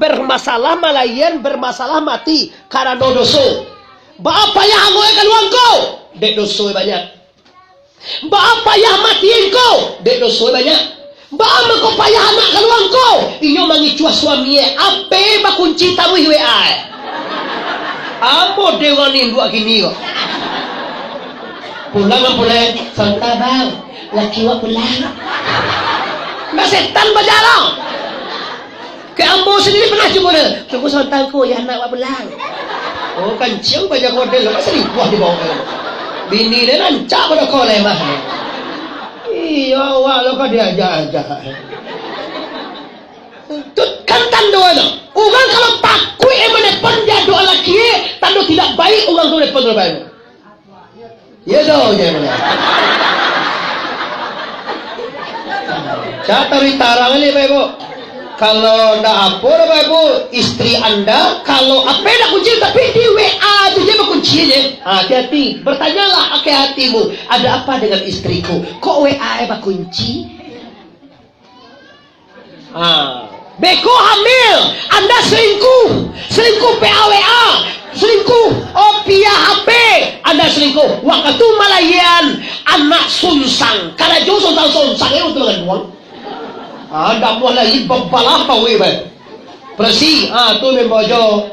bermasalah malayan bermasalah mati karena doso. Baapa ya hangoy kaluang ko, dek doso banyak. Baapa ya matiin ko, dek doso banyak. Baama ko payah anak kaluang ko, inyo mangicua suami ape bakunci taruh WA. Amo dewa nindu gini kok. Pulang santa bang, laki wa pulang. Mbak setan berjalan. Ke ambo sendiri pernah coba deh. Tunggu santangku ya anak wa pulang. Oh kancing banyak model, masa selingkuh di bawah. Bini dia nancak pada koleh mah. Iya, wah lo kau diajak-ajak. Tut kan tando itu. Orang kalau takut menepon dia doa laki, tando tidak baik orang tu menepon doa baik. Ya dong, jangan. Saya tarik tarang ini, Pak Ibu. Kalau ndak apa, Pak Ibu, istri Anda kalau apa nak kunci tapi di WA tu dia berkunci je. Hati-hati, bertanyalah pakai hatimu, ada apa dengan istriku? Kok WA berkunci? Beko hamil, Anda selingkuh PAWA, selingkuh via HP, Anda selingkuh. Waktu malayan anak sunsang, karena jauh sunsang itu dengan uang. Anda mulai bebalah pawe bae. Persi, tu membojo.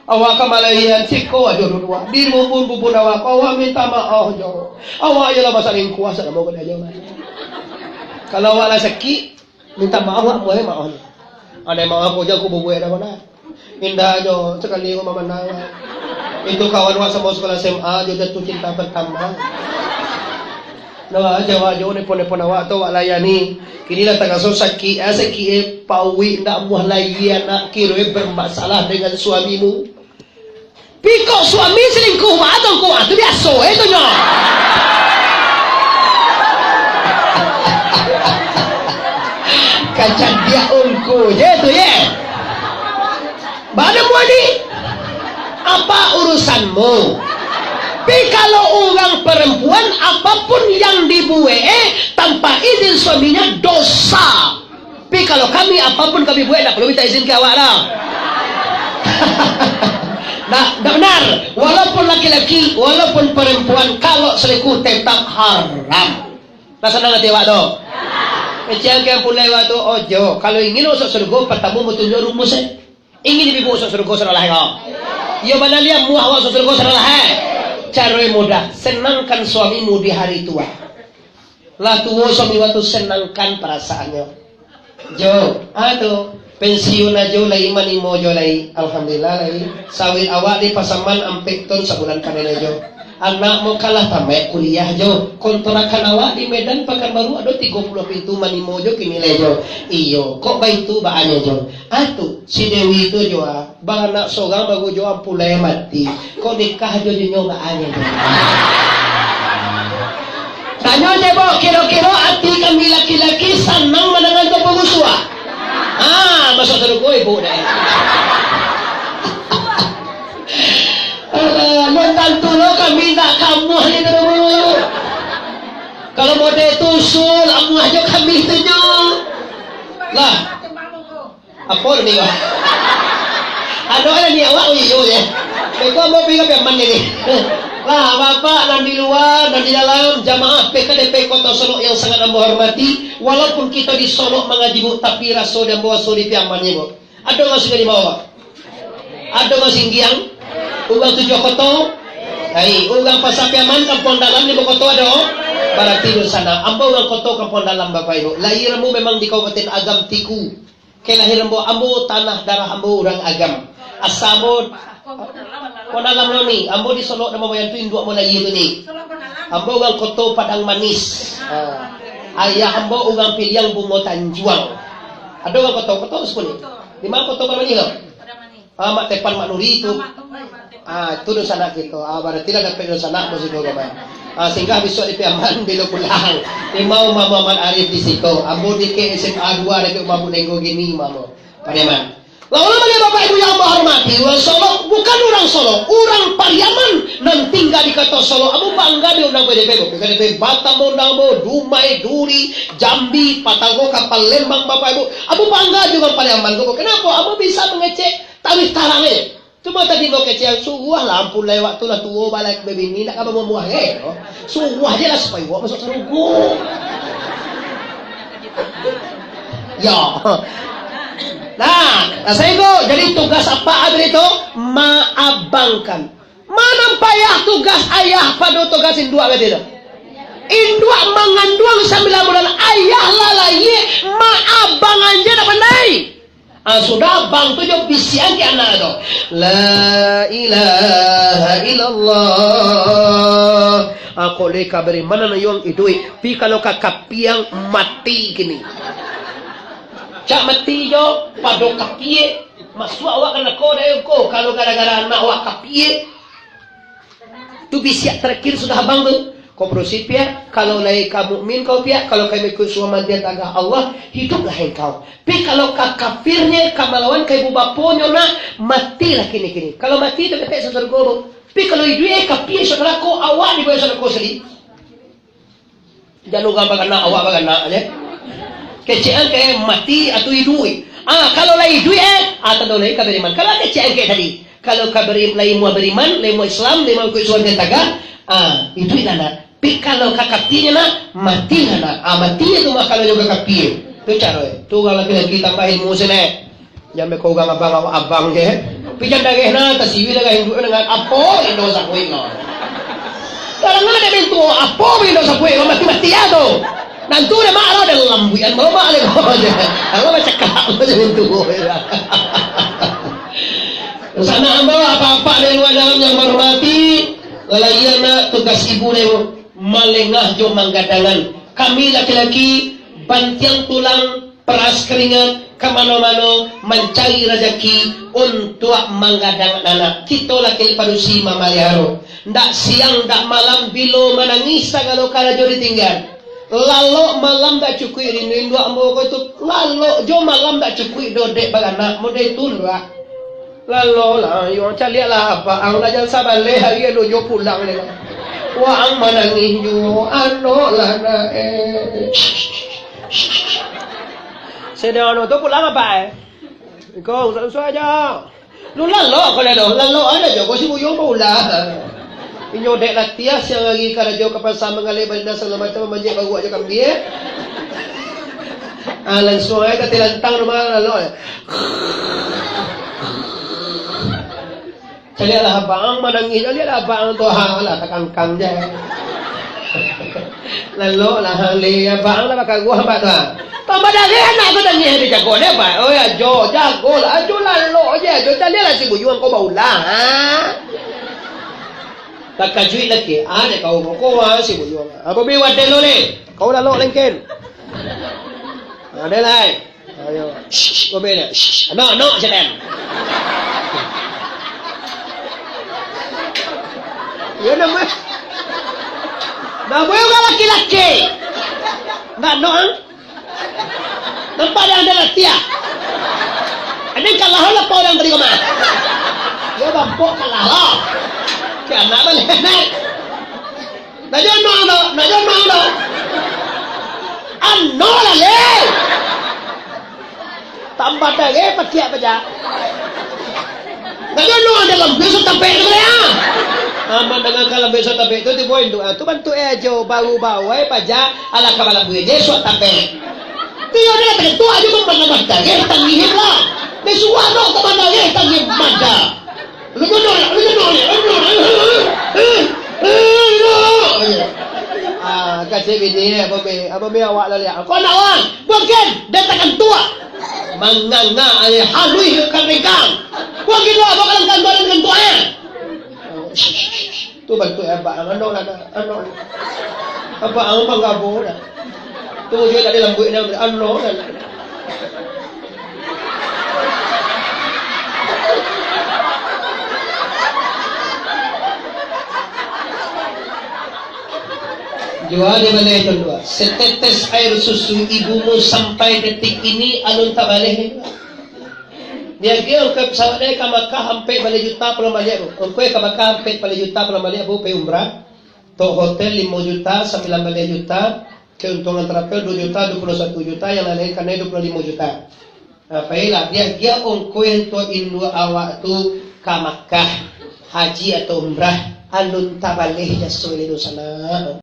Awak kamalayan siko aja dua. Di bubun awak, awak minta maaf jo. Awak ialah masalah kuasa mau kena aja. Kalau awak lah sakit, minta maaf awak boleh maaf. Ada maaf aku jago bubuh dah mana. Indah jo, sekali aku memandang. Itu kawan awak sama sekolah SMA, dia jatuh cinta pertama. Nawa Jawa jo nepon awak tu awak layani. Kini dah tengah sakit, sakit pawi ndak muah layan nak kira bermasalah dengan suamimu. Piko suami selingkuh atau kau tu biasa itu nyo. Kacan dia unku je tu ye. Bada muadi. Apa urusanmu? Tapi kalau orang perempuan apapun yang dibuat tanpa izin suaminya dosa. Tapi kalau kami apapun kami buat tak perlu minta izin ke awak dah. Nah, benar. Walaupun laki-laki, walaupun perempuan, kalau selingkuh tetap haram. Tak senang hati awak tu. Macam yang pulai waktu ojo. Kalau ingin masuk surga, pertama bertunjuk rumusnya. Ingin ibu masuk surga salah kau. Ya mana lihat muah masuk surga salah. Cara mudah, senangkan suamimu di hari tua. Lah tua suami waktu senangkan perasaannya. Jo, aduh, pensiun aja lagi mani mojo lagi. Alhamdulillah lagi. Sawit awak di pasaman ampek ton sebulan panen aja. Anak mau kalah tamat kuliah jo. Kontrakan awak di Medan Pekanbaru ada 30 pintu mani mojo kini lejo. Iyo, kok baik tu bahannya jo. Atuh, si Dewi itu jo. Bang anak seorang baru jo ampulai mati. Kok nikah jo nyo bahannya jo. Tanya je bo, kira-kira hati kami laki-laki senang mendengar tu pengusua. Masuk teruk ibu dah. Mentantu lo kami tak kamu ni dulu. Kalau model tusul, amu aja kami tu nyo. Lah, apa ni kau? Ada ni awak uyu je. Kau mau pergi ke mana ni? Lah, bapak dan di luar dan di dalam jamaah PKDP Kota Solok yang sangat ambo hormati. Walaupun kita di Solok mengaji bu, tapi raso dan bawa suri piamannya bu. Ada masih di bawah? Ada masih giang? Ugang tujuh koto, hai, ugang pasar piaman kampung dalam di koto ada, berarti di sana. Ambo ugang koto kampung dalam bapak ibu. Lahirmu memang di Kabupaten Agam Tiku. Kelahiran ambo tanah darah ambo orang Agam. Asamo, konalam lo ni. Ambo di Solok nama yang tu induk mulai itu ni. Ambo ugang koto Padang Manis. Ayah ambo ugang Piliang Bungo Tanjuang. Ada ugang koto sepuluh. Di mana koto Padang Manis? Mak Tepan Mak Nuri itu. Itu dosa anak kita. Berarti lah dapat dosa anak masih juga man. Sehingga besok di Piaman bila pulang. Imau Muhammad Arif di situ. Ambo di SMA 2 dekat Mabu Nenggo gini mamo. Pariaman. Lalu mana bapak ibu yang menghormati, orang Solo bukan orang Solo, orang Pariaman nan tinggal di kota Solo. Abu bangga di undang PDP Batam, Mondamo, Dumai, Duri, Jambi, Patago, Kapal Lembang bapak ibu. Abu bangga juga Pariaman. Kenapa? Abu bisa mengecek awit tarangnya. Cuma tadi mau kecil suah lampu lewat tu lah tua balik begini nak apa memuah suah je lah supaya buat masuk serugu. Ya. Nah, saya itu jadi tugas apa ada itu? Maabangkan. Mana payah tugas ayah pada tugasin dua kali itu. Indua menganduang sambil bulan ayah lalaye maabang anja dah pandai. Sudah bang tu jo bisian ke anak tu. La ilaha illallah. Aku leka beri mana na yung idui. Pi kalau kakapiang mati gini. Cak mati jo pada kapie. Masuk awak kena ko dah ko. Kalau gara-gara anak awak kapie. Tu bisiak terakhir sudah abang tu. Kau prosid pia, kalau lai kamu mukmin kau pia, kalau kau ikut suaman dia tagah Allah, hiduplah engkau. Pi kalau kau kafirnya, kau melawan kau ibu bapunya nak matilah kini. Kalau mati itu kata saudara guru. Pi kalau hidup kafir saudara kau awak di bawah saudara kau sendiri. Jangan lupa bagan nak awak bagan nak aja. Kecian kayak mati atau hidup. Kalau lai hidup atau lai kau beriman. Kalau kecian kayak tadi, kalau kau lai mau beriman, lai mau Islam, lai mau ikut suaman dia tagah. Itu nana. Pi kalau kakaptinya nak mati nana. Mati itu mah kalau juga kakapti. Tu cara. Tu kalau kita tambahin ilmu sini. Jangan kau gang abang je. Pi jangan dagih na tasiwi dagih hindu dengan apo indo sa kuih no. Kalau ada bentu apo indo sa kuih no mati ya tu. Nanti dia marah dengan lambuan. Mau marah kau je. Kalau macam cakap macam bentu. Sana ambawa apa-apa dari luar dalam yang hormati. Lalayana tugas ibu leo malengah jo manggadangan. Kami laki-laki bantiang tulang peras keringat kamano-mano mencari rezeki untuk manggadang anak. Kita laki padusi mamaliharo. Ndak siang ndak malam bilo menangis kalau kala jo ditinggal. Lalu malam ndak cukup rindu ambo ko tu. Lalu jo malam ndak cukup dodek baganak modai tulra. Lalu lah, yang cari lah apa? Ang lajan sabar leh hari itu jo pulang ni. Wah ang menangis jo, ano lah na Sedang ano tu pulang apa? Kau usah aja. Lu lalu kalau ada, lalu ada jo. Kau si buyong pulang. Inyo dek latias yang lagi kada jo kapal sama ngalih balina segala macam manjek bagu aja kami. Langsung aja katilantang rumah lalu. Calilah abang menangis, calilah abang tu halah takangkang je. Lalu lah hali abang lah bakal gua hamba tu. Tambah dari anak tu nangis di jago dia apa? Oh ya jo jago lah, jo lalu je, jo calilah si buyuan kau bau lah. Tak kajuit lagi, ada kau si buyuan. Apa biwat delo ni? Kau lalu lengken. Ada lain. Ayo, kau bela. No, jangan. Ya nama. Nama juga laki-laki. Nak noang. Nampak dah ada latia. Ada kalah lah kau orang beri kau mah. Dia bampok kalah lah. Kaya anak balik naik. Nak jangan noang dah. Ano lah le. Tambah dah le patiak baca. Nak jangan noang dalam besok sampai ke mana? Aman dengan kalau besok tabe itu di poin doa tu bantu aja baru-baru paja ala kabala buye je suat tabe. Tio dia tak tu aja pun mana mata ke tangih lah. Besuah no ke mana ke tangih mata. Lu kasih bini apa be awak lah lihat. Kau nak orang bukan datangkan tua. Manganga halui keringang. Kau kira bakal kantor dengan tua tu bantu abang ano apa ang panggabo na tu jo tadi lambu na ano na Jua di mana itu dua setetes air susu ibumu sampai detik ini alun tak balik dia kira ke pesawat dia ke Makkah hampir balik juta pulang balik tu. Kau ke Makkah hampir balik juta pulang balik tu pergi umrah. Tu hotel 5 juta, 9 juta, keuntungan terakhir 2 juta, 21 juta, yang lain karena 25 juta. Pailah dia kwento indu awak tu ka Makkah haji atau umrah alun tabalih jasul itu sana